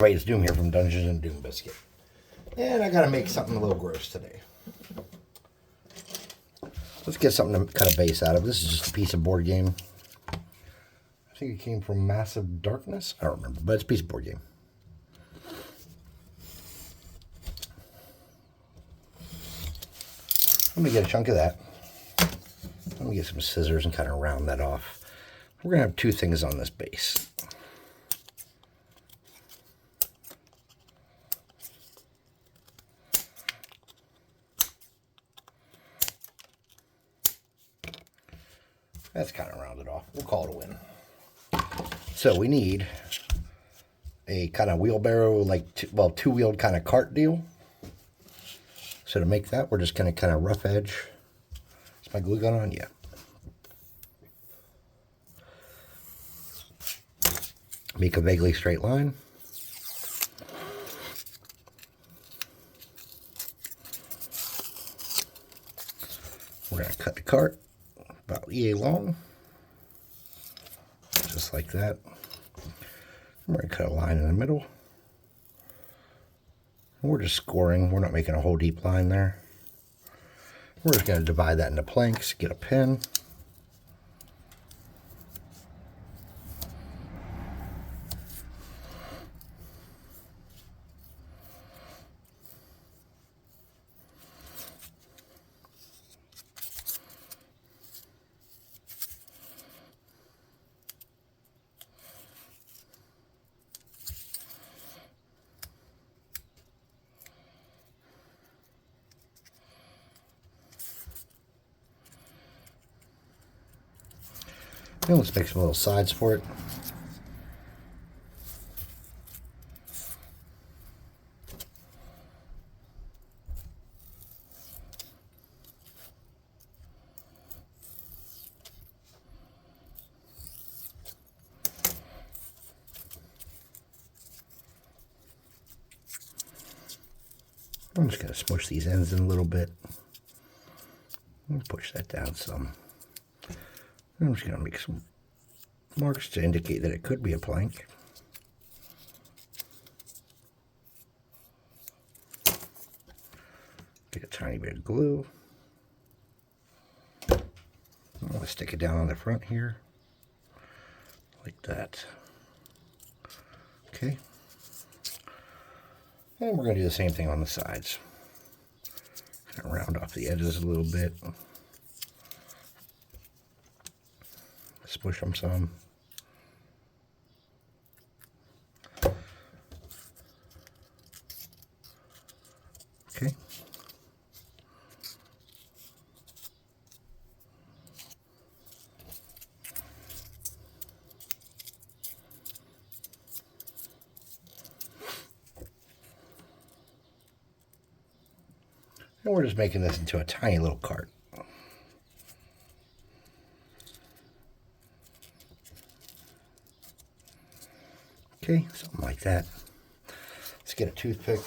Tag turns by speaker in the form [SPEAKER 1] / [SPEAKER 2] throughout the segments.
[SPEAKER 1] It's Doom here from Dungeons and Doom Biscuit. And I gotta make something a little gross today. Let's get something to cut a base out of. This is just a piece of board game. I think it came from Massive Darkness. I don't remember, but it's a piece of board game. Let me get a chunk of that. Let me get some scissors and kind of round that off. We're gonna have two things on this base. That's kind of rounded off. We'll call it a win. So we need a kind of wheelbarrow, like, two-wheeled kind of cart deal. So to make that, we're just going to kind of rough edge. Is my glue gun on? Yeah. Make a vaguely straight line. We're going to cut the cart about yay long, just like that. We're going to cut a line in the middle. We're just scoring. We're not making a whole deep line there. We're just going to divide that into planks, get a pin. And let's make some little sides for it. I'm just going to smush these ends in a little bit. And push that down some. I'm just going to make some marks to indicate that it could be a plank. Get a tiny bit of glue. I'm going to stick it down on the front here, like that. Okay. And we're going to do the same thing on the sides. Kind of round off the edges a little bit. Smush them some. Okay. And we're just making this into a tiny little cart. Okay, something like that. Let's get a toothpick.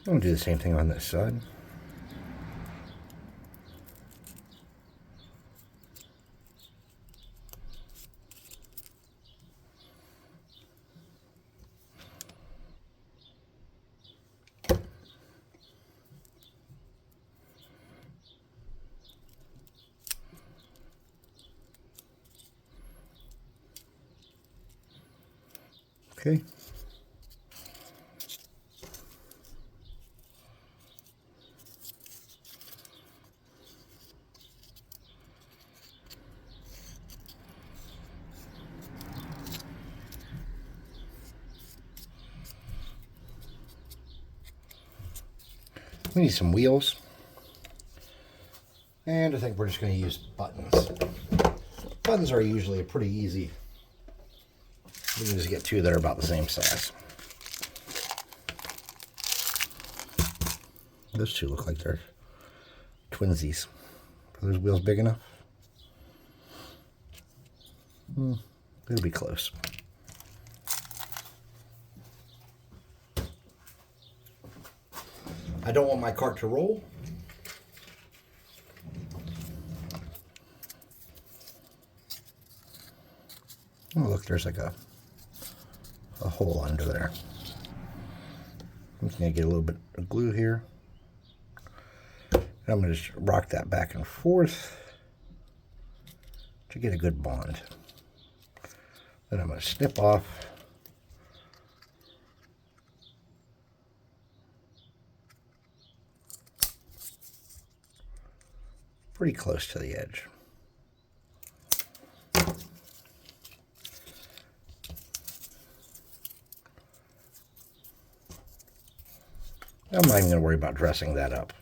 [SPEAKER 1] I'm going to do the same thing on this side. Okay. We need some wheels. And I think we're just going to use buttons. Buttons are usually a pretty easy We can just get two that are about the same size. Those two look like they're twinsies. Are those wheels big enough? It'll be close. I don't want my cart to roll. Oh, look, there's like a hole under there. I'm just going to get a little bit of glue here. And I'm going to just rock that back and forth to get a good bond. Then I'm going to snip off pretty close to the edge. I'm not even going to worry about dressing that up.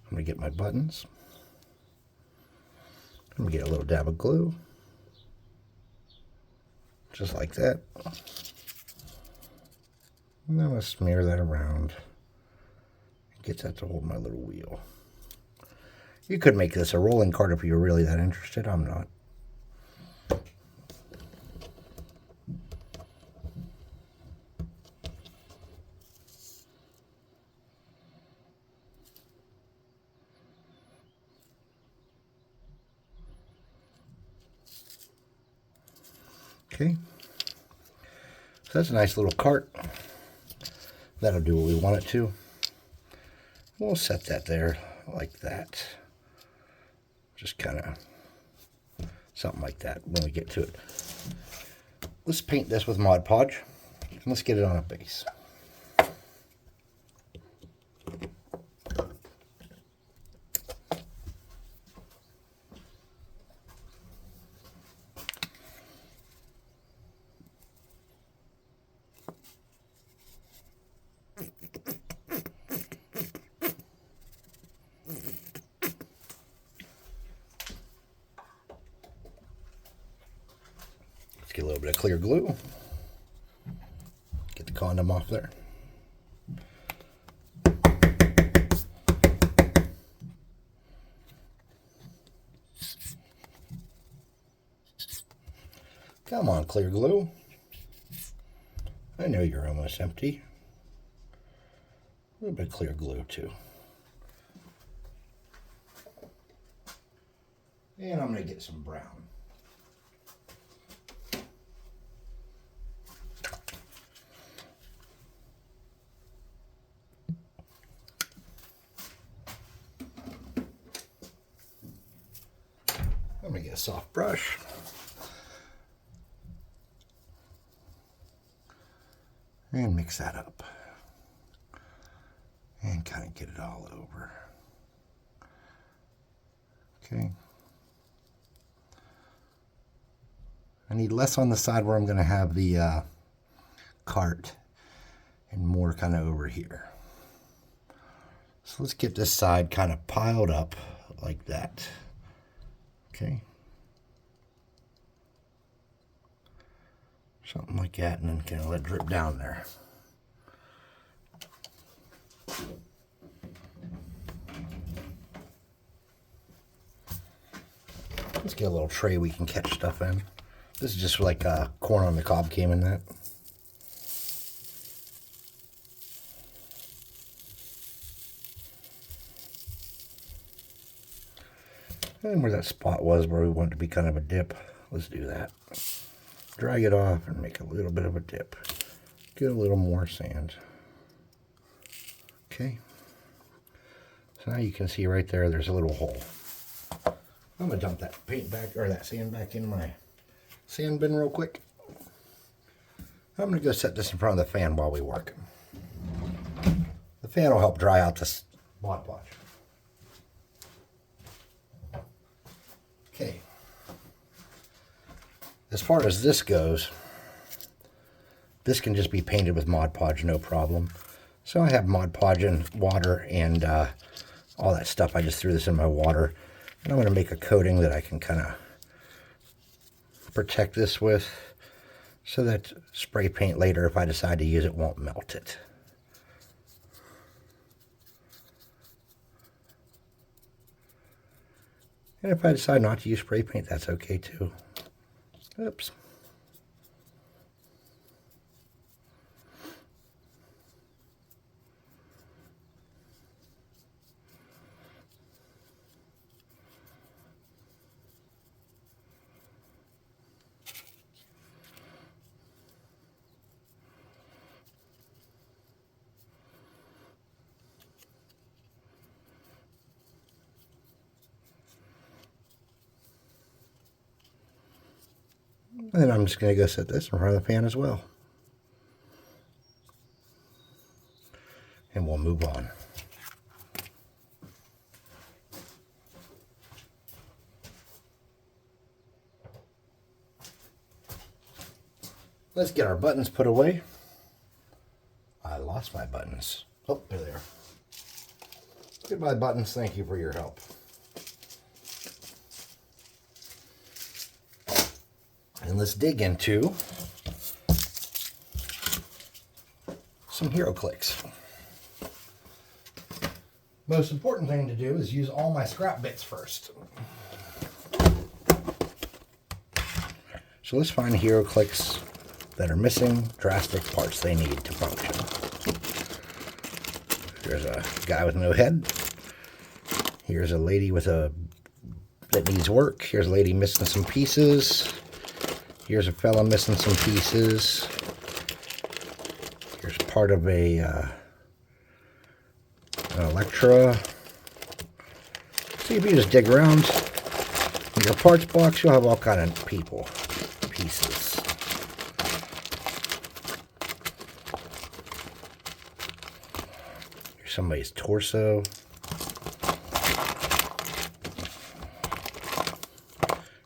[SPEAKER 1] I'm going to get my buttons. I'm going to get a little dab of glue. Just like that. And then I'm going to smear that around. Get that to hold my little wheel. You could make this a rolling cart if you're really that interested. I'm not. Okay, so that's a nice little cart. That'll do what we want it to. We'll set that there like that. Just kind of something like that when we get to it. Let's paint this with Mod Podge and let's get it on a base. Get a little bit of clear glue. Get the condom off there. Come on, clear glue. I know you're almost empty. A little bit of clear glue too. And I'm going to get some brown. I'm going to get a soft brush. And mix that up. And kind of get it all over. Okay. I need less on the side where I'm going to have the cart and more kind of over here. So let's get this side kind of piled up like that. Okay. Something like that, and then kind of let it drip down there. Let's get a little tray we can catch stuff in. This is just like corn on the cob came in that. And where that spot was where we want it to be kind of a dip, let's do that. Drag it off and make a little bit of a dip. Get a little more sand. Okay. So now you can see right there, there's a little hole. I'm going to dump that paint back, or that sand back in my sand bin real quick. I'm going to go set this in front of the fan while we work. The fan will help dry out this Mod Podge. Okay. As far as this goes, this can just be painted with Mod Podge, no problem. So I have Mod Podge and water and all that stuff. I just threw this in my water. And I'm going to make a coating that I can kind of protect this with. so that spray paint later, if I decide to use it, won't melt it. And if I decide not to use spray paint, that's okay too. Oops. And then I'm just going to go set this in front of the fan as well. And we'll move on. Let's get our buttons put away. I lost my buttons. Oh, there they are. Goodbye, buttons. Thank you for your help. And let's dig into some hero clicks. Most important thing to do is use all my scrap bits first. So let's find hero clicks that are missing drastic parts they need to function. Here's a guy with no head. Here's a lady that needs work. Here's a lady missing some pieces. Here's a fella missing some pieces. Here's part of an Electra. See, if you just dig around in your parts box, you'll have all kind of pieces. Here's somebody's torso.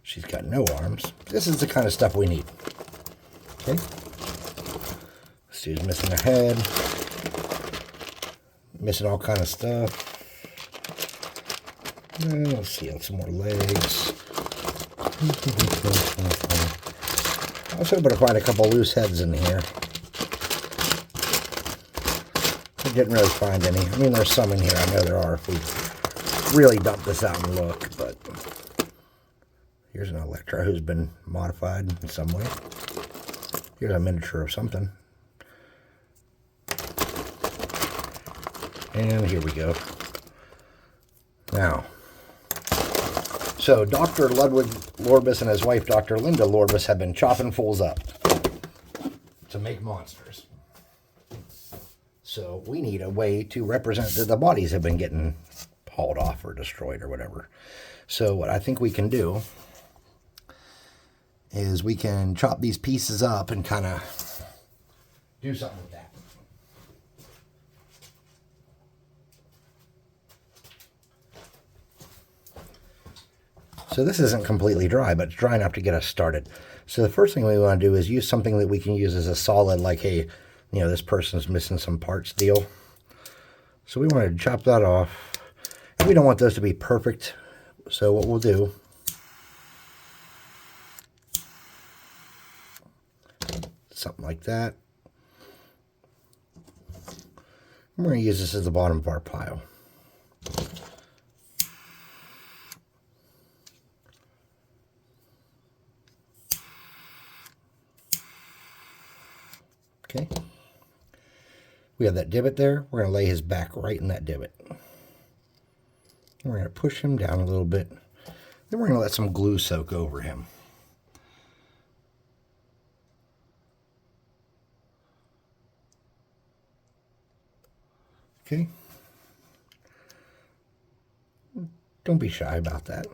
[SPEAKER 1] She's got no arms. This is the kind of stuff we need. Okay. This dude's missing a head. Missing all kind of stuff. And let's see, some more legs. I was hoping to find a couple loose heads in here. I didn't really find any. I mean, there's some in here. I know there are if we really dump this out and look, but here's an Electra who's been modified in some way. Here's a miniature of something. And here we go. Now, so Dr. Ludwig Lorbus and his wife, Dr. Linda Lorbus, have been chopping fools up to make monsters. So we need a way to represent that the bodies have been getting hauled off or destroyed or whatever. So what I think we can do is we can chop these pieces up and kind of do something with that. So this isn't completely dry, but it's dry enough to get us started. So the first thing we want to do is use something that we can use as a solid, like, hey, you know, this person's missing some parts deal. So we want to chop that off. We don't want those to be perfect. So what we'll do, something like that. We're going to use this as the bottom of our pile. Okay. We have that divot there. We're going to lay his back right in that divot. We're going to push him down a little bit. Then we're going to let some glue soak over him. Okay. Don't be shy about that.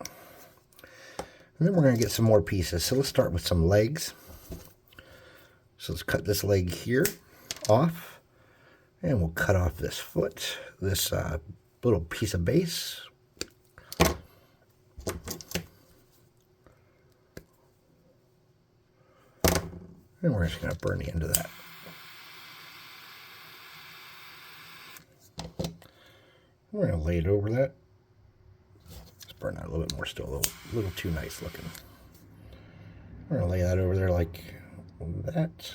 [SPEAKER 1] And then we're going to get some more pieces. So let's start with some legs. So let's cut this leg here off. And we'll cut off this foot, this little piece of base. And we're just going to burn the end of that. We're going to lay it over that. Let's burn that a little bit more still, a little too nice looking. We're going to lay that over there like that.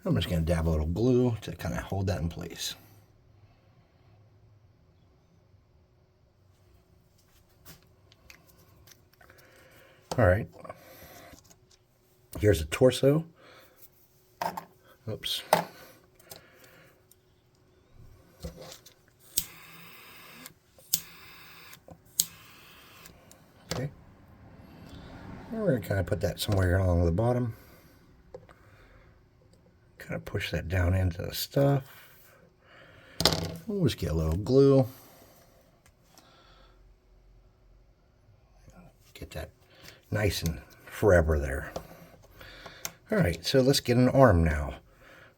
[SPEAKER 1] I'm just going to dab a little glue to kind of hold that in place. All right. Here's the torso. Oops. Okay. And we're going to kind of put that somewhere along the bottom. Kind of push that down into the stuff. We'll just get a little glue. Get that nice and forever there. All right, so let's get an arm now.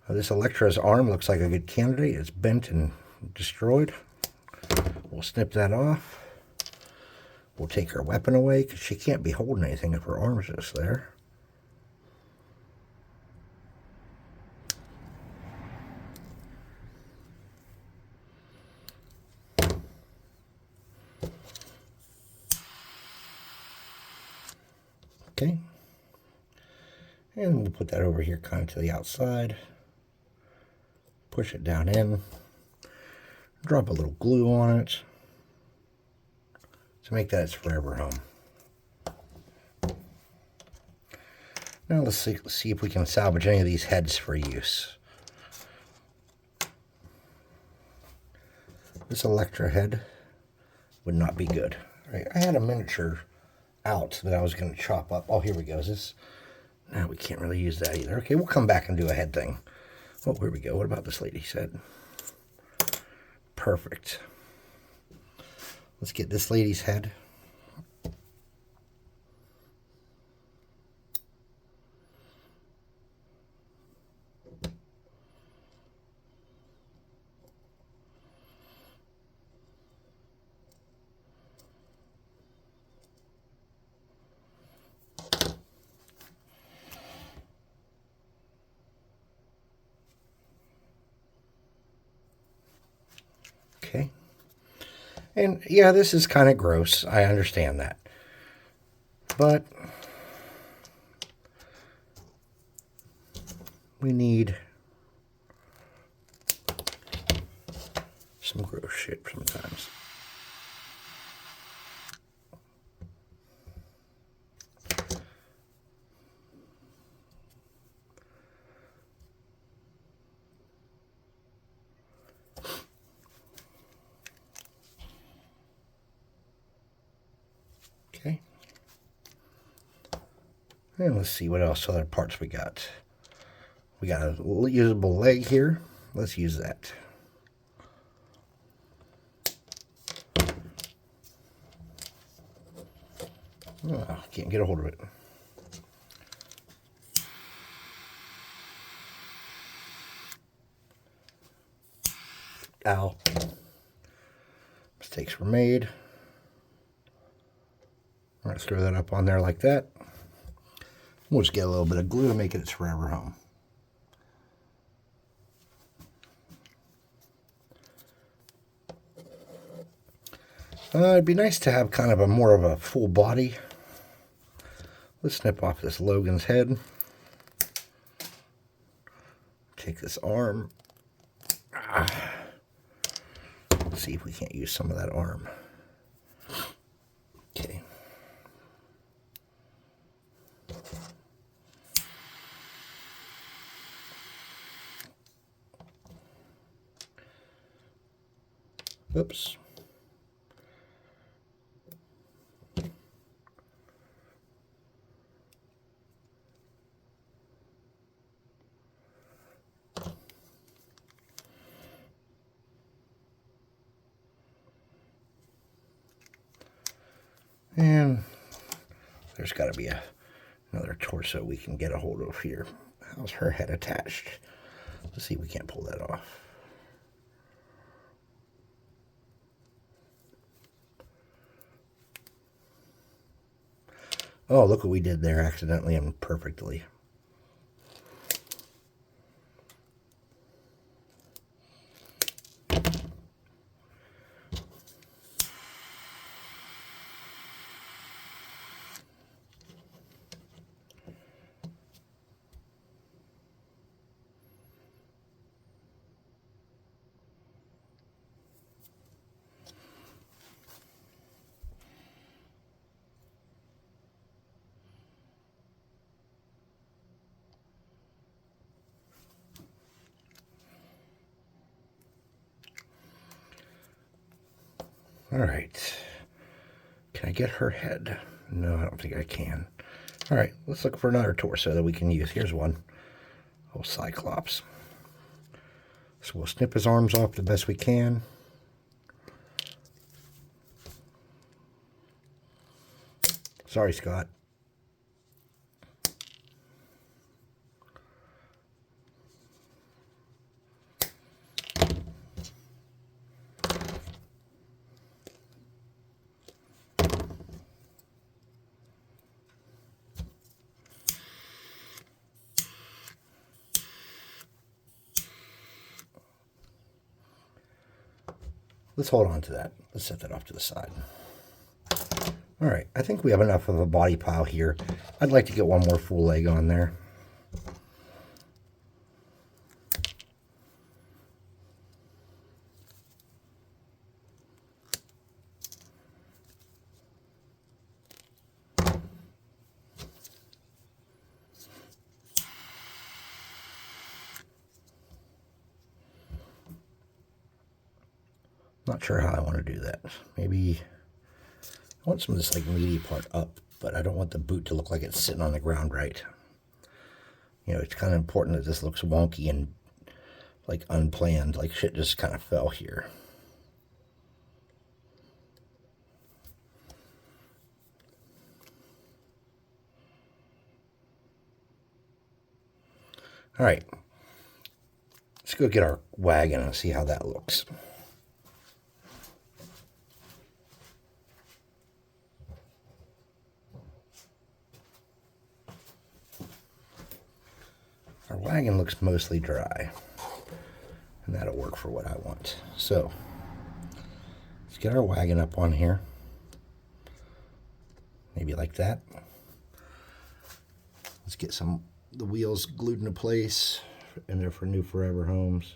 [SPEAKER 1] This Electra's arm looks like a good candidate. It's bent and destroyed. We'll snip that off. We'll take her weapon away because she can't be holding anything if her arm's just there. Okay. And we'll put that over here kind of to the outside. Push it down in. Drop a little glue on it to make that its forever home. Now let's see if we can salvage any of these heads for use. This Electra head would not be good. All right, I had a miniature out that I was going to chop up. Oh, here we go. Is this? No, we can't really use that either. Okay, we'll come back and do a head thing. Oh, here we go. What about this lady's head? Perfect. Let's get this lady's head. Okay. And yeah, this is kind of gross. I understand that. But we need some gross shit sometimes. Okay. And let's see what else other parts we got. We got a usable leg here. Let's use that. Oh, can't get a hold of it. Ow. Mistakes were made. Let's throw that up on there like that. We'll just get a little bit of glue to make it its forever home. It'd be nice to have kind of more of a full body. Let's snip off this Logan's head. Take this arm. Let's see if we can't use some of that arm. Okay. Oops. And there's got to be another torso we can get a hold of here. How's her head attached? Let's see if we can't pull that off. Oh, look what we did there accidentally and perfectly. All right. Can I get her head? No, I don't think I can. All right, let's look for another torso that we can use. Here's one. Oh, Cyclops. So we'll snip his arms off the best we can. Sorry, Scott. Let's hold on to that. Let's set that off to the side. All right, I think we have enough of a body pile here. I'd like to get one more full leg on there. Not sure how I want to do that. Maybe I want some of this like meaty part up, but I don't want the boot to look like it's sitting on the ground right. You know, it's kind of important that this looks wonky and like unplanned, like shit just kind of fell here. All right, let's go get our wagon and see how that looks. Our wagon looks mostly dry, and that'll work for what I want. So let's get our wagon up on here, maybe like that. Let's get the wheels glued into place, and they're for new forever homes.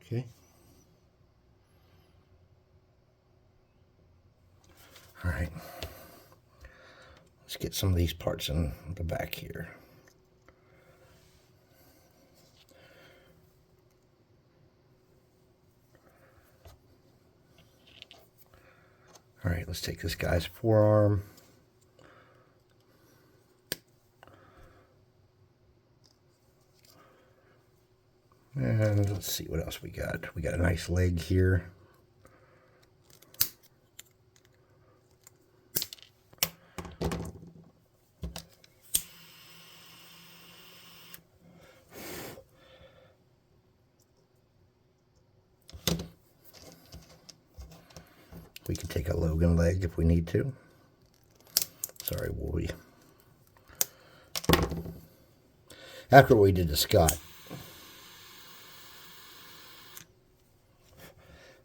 [SPEAKER 1] Okay. All right, let's get some of these parts in the back here. All right, let's take this guy's forearm. And let's see what else we got. We got a nice leg here. We can take a Logan leg if we need to. Sorry, Woolly. After what we did to Scott,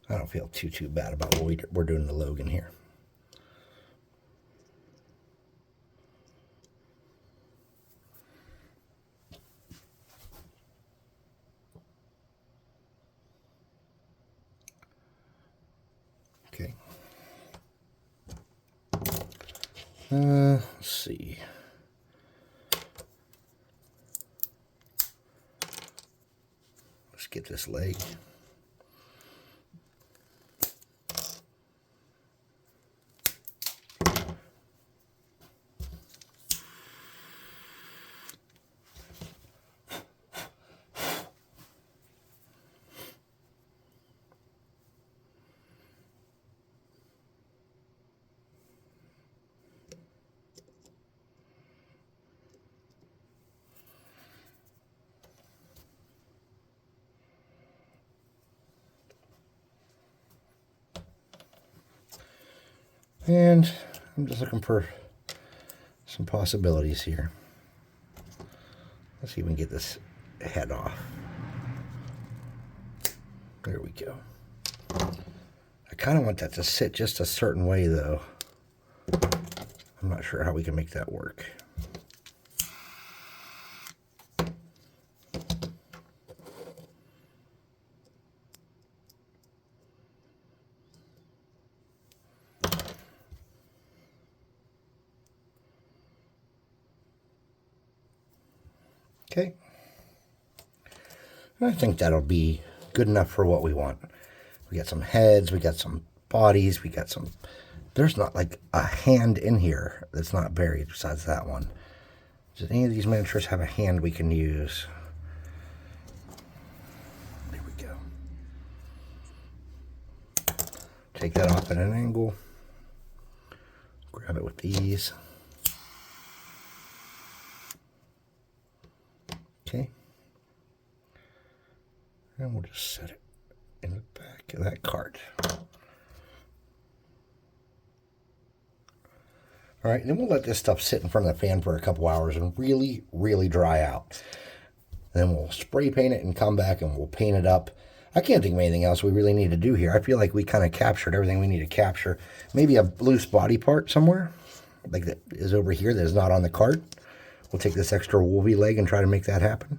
[SPEAKER 1] I don't feel too bad about what we're doing to Logan here. Okay. Let's see. Let's get this leg. And I'm just looking for some possibilities here. Let's see if we can get this head off. There we go. I kind of want that to sit just a certain way, though. I'm not sure how we can make that work. Okay. And I think that'll be good enough for what we want. We got some heads, we got some bodies, we got some... There's not like a hand in here that's not buried besides that one. Does any of these miniatures have a hand we can use? There we go. Take that off at an angle. Grab it with these. Okay. And we'll just set it in the back of that cart. All right, and then we'll let this stuff sit in front of the fan for a couple hours and really, really dry out. Then we'll spray paint it and come back and we'll paint it up. I can't think of anything else we really need to do here. I feel like we kind of captured everything we need to capture. Maybe a loose body part somewhere, like that is over here that is not on the cart. We'll take this extra wolvie leg and try to make that happen.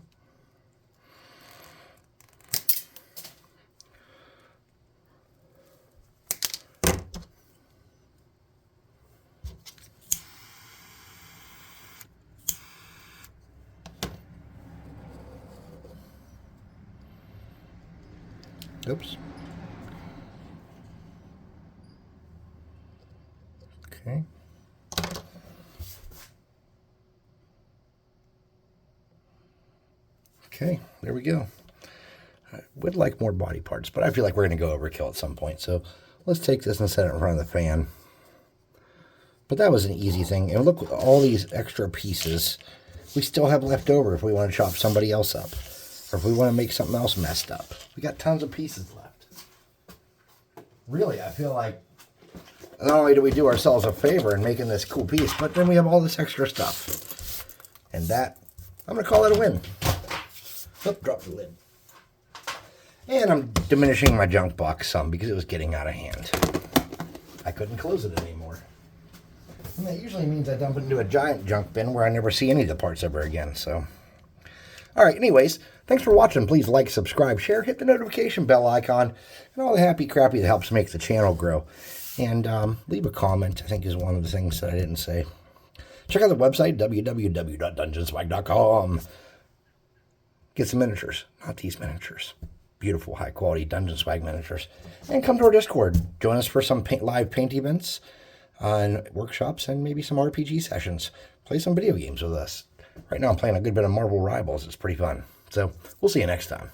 [SPEAKER 1] Oops. Okay. Okay, there we go. I would like more body parts, but I feel like we're going to go overkill at some point. So let's take this and set it in front of the fan. But that was an easy thing. And look, all these extra pieces we still have left over if we want to chop somebody else up. Or if we want to make something else messed up. We got tons of pieces left. Really, I feel like not only do we do ourselves a favor in making this cool piece, but then we have all this extra stuff. And that, I'm going to call it a win. Oop, drop the lid. And I'm diminishing my junk box some because it was getting out of hand. I couldn't close it anymore. And that usually means I dump it into a giant junk bin where I never see any of the parts ever again, so... Alright, anyways, thanks for watching. Please like, subscribe, share, hit the notification bell icon, and all the happy crappy that helps make the channel grow. And leave a comment, I think is one of the things that I didn't say. Check out the website, www.dungeonswag.com. Get some miniatures, not these miniatures. Beautiful, high-quality Dungeon Swag miniatures. And come to our Discord. Join us for some live paint events, and workshops, and maybe some RPG sessions. Play some video games with us. Right now I'm playing a good bit of Marvel Rivals. It's pretty fun. So we'll see you next time.